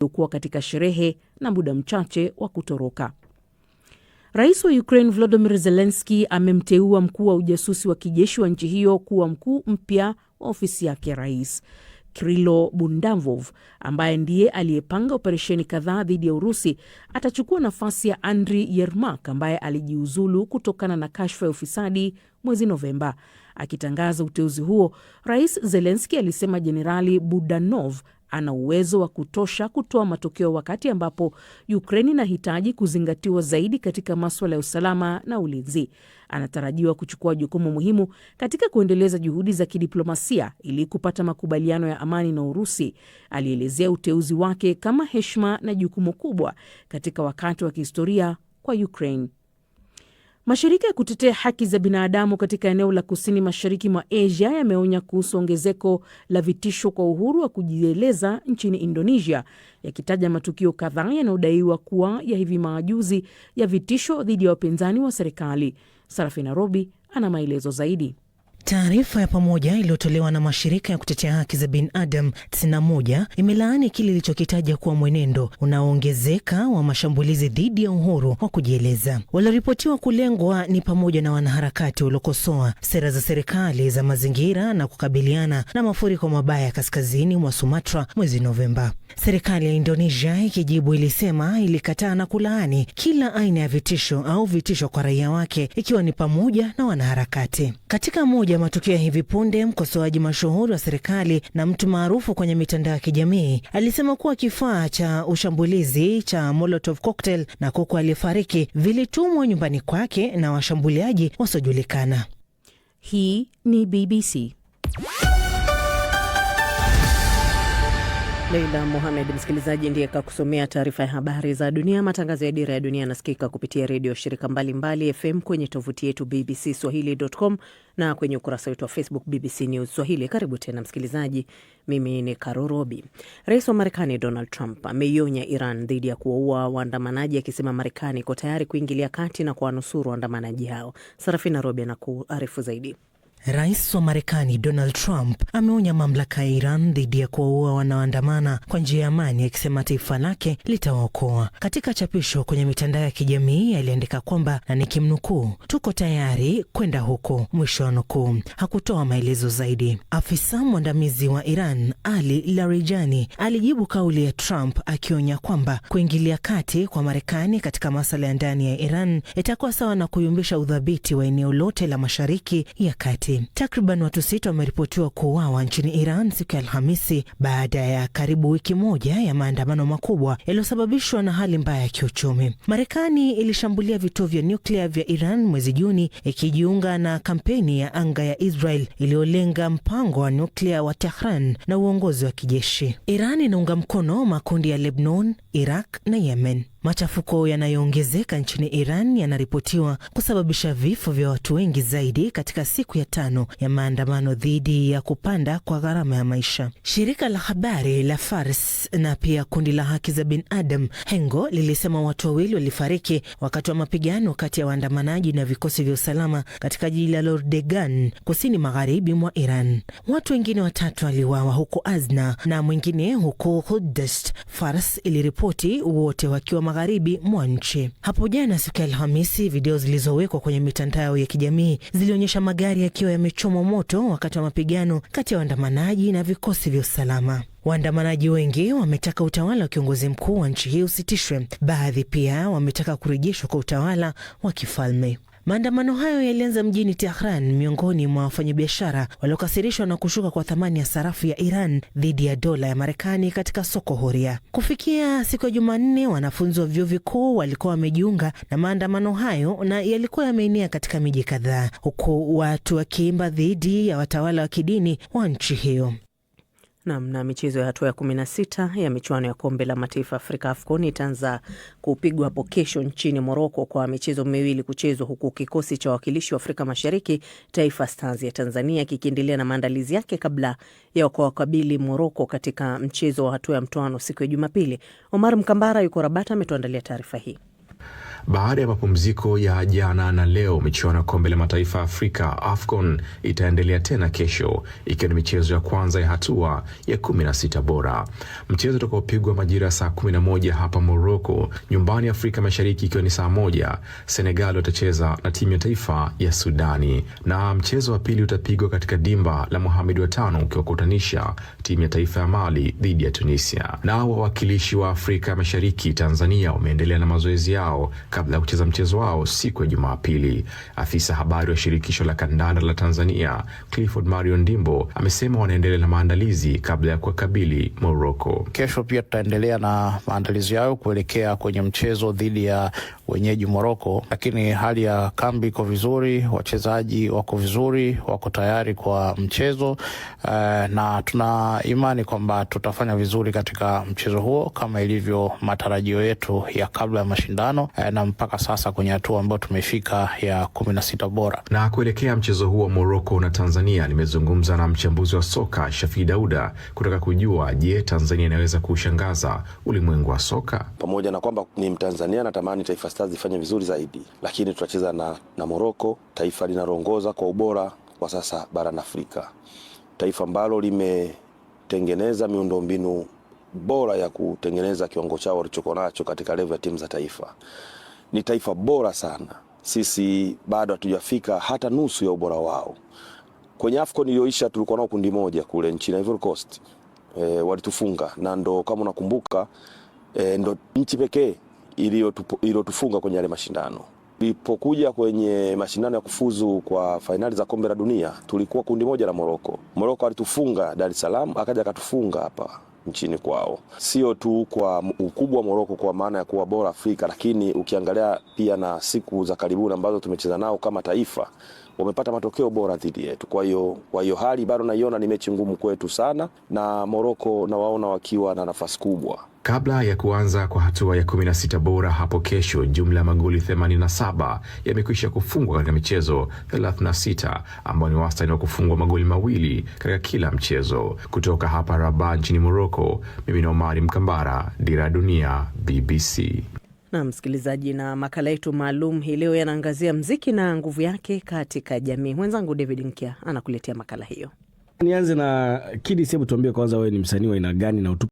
kuwa katika sherehe na muda mchache wa kutoroka. Rais wa Ukraine Volodymyr Zelensky amemteua mkuu wa ujasusi wa kijeshi wa nchi hiyo kuwa mkuu mpya wa ofisi yake rais. Kirilo Bundavov, ambaye ndiye aliyepanga operesheni kadhaa dhidi ya Urusi, atachukua nafasi ya Andriy Yermak ambaye alijiuzulu kutokana na kashfa ya ufisadi mwezi Novemba. Akitangaza uteuzi huo, Rais Zelensky alisema Jenerali Budanov ana uwezo wa kutosha kutoa matokeo wakati ambapo Ukraine inahitaji kuzingatiwa zaidi katika masuala ya usalama na ulinzi. Anatarajiwa kuchukua jukumu muhimu katika kuendeleza juhudi za kidiplomasia ili kupata makubaliano ya amani na Urusi. Alielezea uteuzi wake kama heshima na jukumu kubwa katika wakati wa kihistoria kwa Ukraine. Mashirika ya kutetea haki za binadamu katika eneo la kusini mashariki mwa Asia yameonya kuhusu ongezeko la vitisho kwa uhuru wa kujieleza nchini Indonesia, yakitaja matukio kadhaa yanayodaiwa kuwa ya hivi majuzi ya vitisho dhidi ya wapinzani wa serikali. Sarafina Robi ana maelezo zaidi. Taarifa ya pamoja iliyotolewa na mashirika ya kutetea haki za binadamu 91 imelaani kile ilichokitaja kuwa mwenendo unaoongezeka wa mashambulizi dhidi ya uhuru wa kujieleza. Walioripotiwa kulengwa ni pamoja na wanaharakati waliokosoa sera za serikali za mazingira na kukabiliana na mafuriko mabaya kaskazini mwa Sumatra mwezi Novemba. Serikali ya Indonesia ikijibu ilisema ilikataa na kulaani kila aina ya vitisho au vitisho kwa raia wake, ikiwa ni pamoja na wanaharakati. Katika moja ya matukio ya hivi punde, mkosoaji mashuhuri wa serikali na mtu maarufu kwenye mitandao ya kijamii alisema kuwa kifaa cha ushambulizi cha Molotov cocktail na kuku aliyefariki vilitumwa nyumbani kwake na washambuliaji wasiojulikana. Hii ni BBC. Leila Mohamed, msikilizaji, ndiye kakusomea taarifa ya habari za dunia. Matangazo ya Dira ya Dunia yanasikika kupitia redio shirika mbalimbali FM kwenye tovuti yetu bbcswahili.com na kwenye ukurasa wetu wa Facebook BBC News Swahili. Karibu tena msikilizaji, mimi ni Karo Robi. Rais wa Marekani Donald Trump ameionya Iran dhidi ya kuwaua waandamanaji, akisema Marekani iko tayari kuingilia kati na kuwanusuru waandamanaji hao. Sarafina Robi anakuarifu zaidi. Rais wa Marekani Donald Trump ameonya mamlaka ya Iran dhidi ya kuwaua wanaoandamana kwa njia ya amani, akisema taifa lake litawaokoa. Katika chapisho kwenye mitandao ya kijamii aliandika kwamba, na nikimnukuu, tuko tayari kwenda huko, mwisho wa nukuu. Hakutoa maelezo zaidi. Afisa mwandamizi wa Iran Ali Larijani alijibu kauli ya Trump akionya kwamba kuingilia kati kwa Marekani katika masuala ya ndani ya Iran itakuwa sawa na kuyumbisha udhabiti wa eneo lote la Mashariki ya Kati. Takriban watu 6 wameripotiwa kuuawa nchini Iran siku ya Alhamisi baada ya karibu wiki moja ya maandamano makubwa yaliyosababishwa na hali mbaya ya kiuchumi. Marekani ilishambulia vituo vya nyuklia vya Iran mwezi Juni, ikijiunga na kampeni ya anga ya Israel iliyolenga mpango wa nyuklia wa Tehran na uongozi wa kijeshi. Iran inaunga mkono makundi ya Lebanon, Iraq na Yemen. Machafuko yanayoongezeka nchini Iran yanaripotiwa kusababisha vifo vya watu wengi zaidi katika siku ya 5 ya maandamano dhidi ya kupanda kwa gharama ya maisha. Shirika la habari la Fars na pia kundi la haki za binadamu Hengo lilisema watu 2 walifariki wakati wa mapigano kati ya waandamanaji na vikosi vya usalama katika jiji la Lordegan, kusini magharibi mwa Iran. Watu wengine 3 waliuawa huko Azna na mwingine huko Hudest. Fars iliripoti wote wakiwa magharibi mwa nchi. Hapo jana siku ya Alhamisi, video zilizowekwa kwenye mitandao ya kijamii zilionyesha magari yakiwa yamechomwa moto wakati wa mapigano kati ya waandamanaji na vikosi vya usalama. Waandamanaji wengi wametaka utawala wa kiongozi mkuu wa nchi hii usitishwe. Baadhi pia wametaka kurejeshwa kwa utawala wa kifalme. Maandamano hayo yalianza mjini Tehran miongoni mwa wafanyabiashara waliokasirishwa na kushuka kwa thamani ya sarafu ya Iran dhidi ya dola ya Marekani katika soko huria. Kufikia siku ya Jumanne, wanafunzi wa vyuo vikuu walikuwa wamejiunga na maandamano hayo na yalikuwa yameenea katika miji kadhaa, huku watu wakiimba dhidi ya watawala wa kidini wa nchi hiyo. Na michezo ya hatua ya 16 ya michuano ya kombe la mataifa Afrika AFCON itaanza kupigwa hapo kesho nchini Morocco, kwa michezo miwili kuchezwa, huku kikosi cha wakilishi wa Afrika Mashariki Taifa Stars ya Tanzania kikiendelea na maandalizi yake kabla ya kuwakabili Morocco katika mchezo wa hatua ya mtoano siku ya Jumapili. Omar Mkambara yuko Rabat, ametuandalia taarifa hii. Baada ya mapumziko ya jana na leo, michuano ya kombe la mataifa ya Afrika AFCON itaendelea tena kesho, ikiwa ni michezo ya kwanza ya hatua ya 16 bora. Mchezo utakaopigwa majira ya saa 11 hapa Morocco, nyumbani Afrika Mashariki, ikiwa ni saa 1, Senegal watacheza na timu ya taifa ya Sudani, na mchezo wa pili utapigwa katika dimba la Mohamed wa 5 ukiwakutanisha timu ya taifa ya Mali dhidi ya Tunisia. Na wawakilishi wa Afrika Mashariki, Tanzania, wameendelea na mazoezi yao kabla ya kucheza mchezo wao siku ya Jumapili. Afisa habari wa shirikisho la kandanda la Tanzania, Clifford Mario Ndimbo, amesema wanaendelea na maandalizi kabla ya kuwakabili Morocco. Kesho pia tutaendelea na maandalizi yao kuelekea kwenye mchezo dhidi ya wenyeji Morocco, lakini hali ya kambi iko vizuri, wachezaji wako vizuri, wako tayari kwa mchezo na tuna imani kwamba tutafanya vizuri katika mchezo huo kama ilivyo matarajio yetu ya kabla ya mashindano na mpaka sasa kwenye hatua ambayo tumefika ya 16 bora. Na kuelekea mchezo huo Morocco na Tanzania, nimezungumza na mchambuzi wa soka Shafi Dauda kutaka kujua, je, Tanzania inaweza kushangaza ulimwengu wa soka? Pamoja na kwamba ni Mtanzania, natamani Taifa Stars ifanye vizuri zaidi, lakini tutacheza na Morocco, taifa linaloongoza kwa ubora kwa sasa barani Afrika, taifa ambalo limetengeneza miundombinu bora ya kutengeneza kiwango chao walichokuwa nacho katika level ya timu za taifa. Ni taifa bora sana. Sisi bado hatujafika hata nusu ya ubora wao. Kwenye AFCON iliyoisha tulikuwa nao kundi moja kule nchini Ivory Coast. Walitufunga, na ndo kama unakumbuka ndo nchi pekee iliyotufunga kwenye yale mashindano. Ilipokuja kwenye mashindano ya kufuzu kwa fainali za kombe la dunia, tulikuwa kundi moja na Morocco. Morocco alitufunga Dar es Salaam, akaja akatufunga hapa nchini kwao. Sio tu kwa ukubwa wa Morocco kwa maana ya kuwa bora Afrika, lakini ukiangalia pia na siku za karibuni ambazo tumecheza nao kama taifa, wamepata matokeo bora dhidi yetu. Kwa hiyo hali bado naiona ni mechi ngumu kwetu sana, na Morocco na waona wakiwa na nafasi kubwa. Kabla ya kuanza kwa hatua ya 16 bora hapo kesho, jumla ya magoli 87 yamekwisha kufungwa katika michezo 36, ambao ni wastani wa kufungwa magoli 2 katika kila mchezo. Kutoka hapa Rabat nchini Morocco, mimi ni Omari Mkambara, Dira ya Dunia, BBC. Na msikilizaji, na makala yetu maalum hii leo yanaangazia mziki na nguvu yake katika jamii. Mwenzangu David Nkia anakuletea makala hiyo. Nianze na Kidis, hebu tuambie kwanza wewe ni msanii wa aina gani na